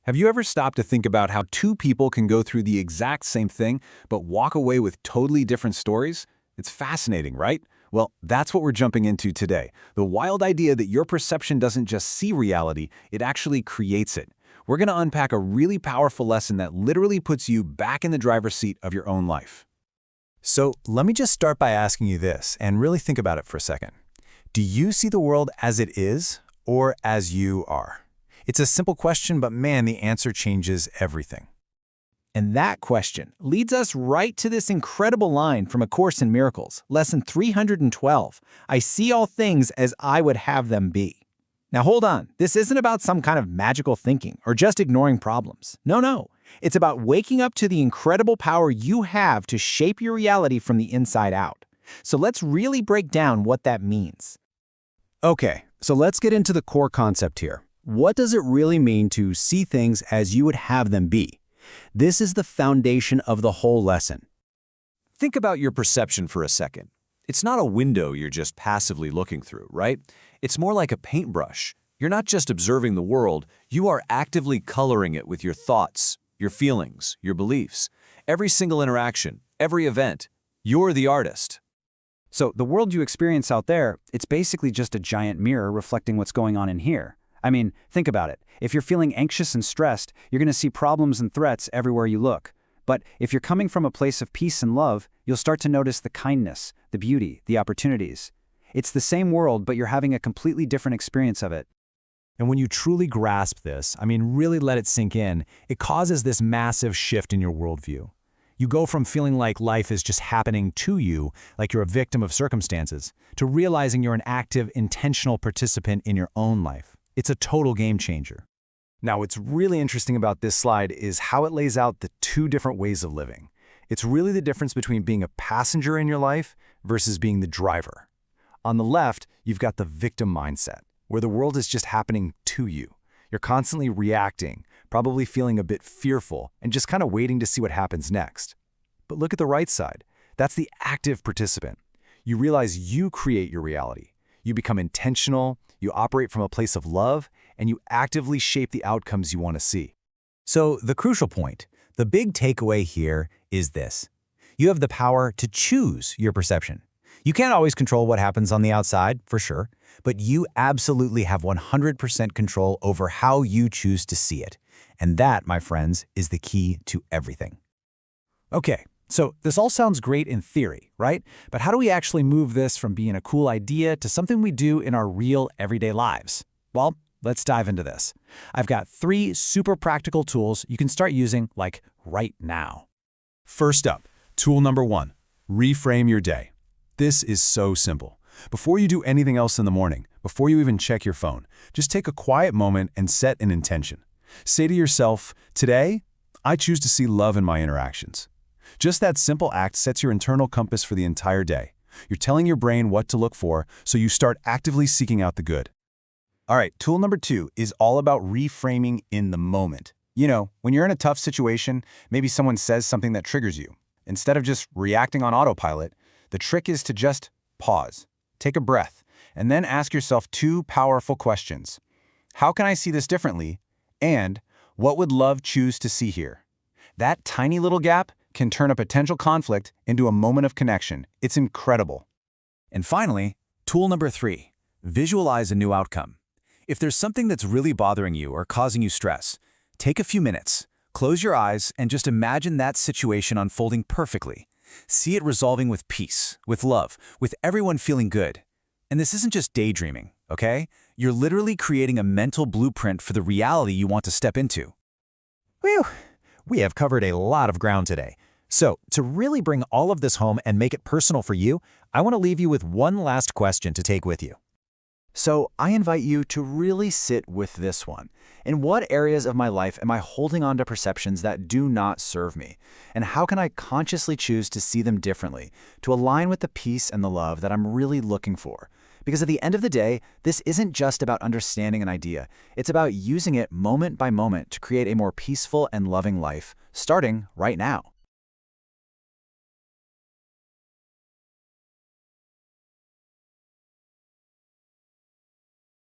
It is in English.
Have you ever stopped to think about how two people can go through the exact same thing, but walk away with totally different stories? It's fascinating, right? Well, that's what we're jumping into today. The wild idea that your perception doesn't just see reality, it actually creates it. We're going to unpack a really powerful lesson that literally puts you back in the driver's seat of your own life. So let me just start by asking you this, and really think about it for a second. Do you see the world as it is, or as you are? It's a simple question, but man, the answer changes everything. And that question leads us right to this incredible line from A Course in Miracles, lesson 312. I see all things as I would have them be. Now hold on, this isn't about some kind of magical thinking or just ignoring problems. No. It's about waking up to the incredible power you have to shape your reality from the inside out. So let's really break down what that means. Okay, so let's get into the core concept here. What does it really mean to see things as you would have them be? This is the foundation of the whole lesson. Think about your perception for a second. It's not a window you're just passively looking through, right? It's more like a paintbrush. You're not just observing the world, you are actively coloring it with your thoughts, your feelings, your beliefs. Every single interaction, every event, you're the artist. So the world you experience out there, it's basically just a giant mirror reflecting what's going on in here. I mean, think about it. If you're feeling anxious and stressed, you're going to see problems and threats everywhere you look. But if you're coming from a place of peace and love, you'll start to notice the kindness, the beauty, the opportunities. It's the same world, but you're having a completely different experience of it. And when you truly grasp this, really let it sink in, it causes this massive shift in your worldview. You go from feeling like life is just happening to you, like you're a victim of circumstances, to realizing you're an active, intentional participant in your own life. It's a total game changer. Now, what's really interesting about this slide is how it lays out the two different ways of living. It's really the difference between being a passenger in your life versus being the driver. On the left, you've got the victim mindset, where the world is just happening to you. You're constantly reacting, probably feeling a bit fearful, and just kind of waiting to see what happens next. But look at the right side. That's the active participant. You realize you create your reality. You become intentional, you operate from a place of love, and you actively shape the outcomes you want to see. So the crucial point, the big takeaway here is this. You have the power to choose your perception. You can't always control what happens on the outside, for sure, but you absolutely have 100% control over how you choose to see it. And that, my friends, is the key to everything. Okay, so this all sounds great in theory, right? But how do we actually move this from being a cool idea to something we do in our real everyday lives? Well, let's dive into this. I've got 3 super practical tools you can start using, like, right now. First up, tool number 1, reframe your day. This is so simple. Before you do anything else in the morning, before you even check your phone, just take a quiet moment and set an intention. Say to yourself, today, I choose to see love in my interactions. Just that simple act sets your internal compass for the entire day. You're telling your brain what to look for, so you start actively seeking out the good. All right, tool number 2 is all about reframing in the moment. You know, when you're in a tough situation, maybe someone says something that triggers you. Instead of just reacting on autopilot, the trick is to just pause, take a breath, and then ask yourself 2 powerful questions. How can I see this differently? And what would love choose to see here? That tiny little gap can turn a potential conflict into a moment of connection. It's incredible. And finally, tool number 3, visualize a new outcome. If there's something that's really bothering you or causing you stress, take a few minutes, close your eyes, and just imagine that situation unfolding perfectly. See it resolving with peace, with love, with everyone feeling good. And this isn't just daydreaming, okay? You're literally creating a mental blueprint for the reality you want to step into. Whew, we have covered a lot of ground today. So to really bring all of this home and make it personal for you, I want to leave you with one last question to take with you. So I invite you to really sit with this one. In what areas of my life am I holding on to perceptions that do not serve me? And how can I consciously choose to see them differently, to align with the peace and the love that I'm really looking for? Because at the end of the day, this isn't just about understanding an idea. It's about using it moment by moment to create a more peaceful and loving life, starting right now.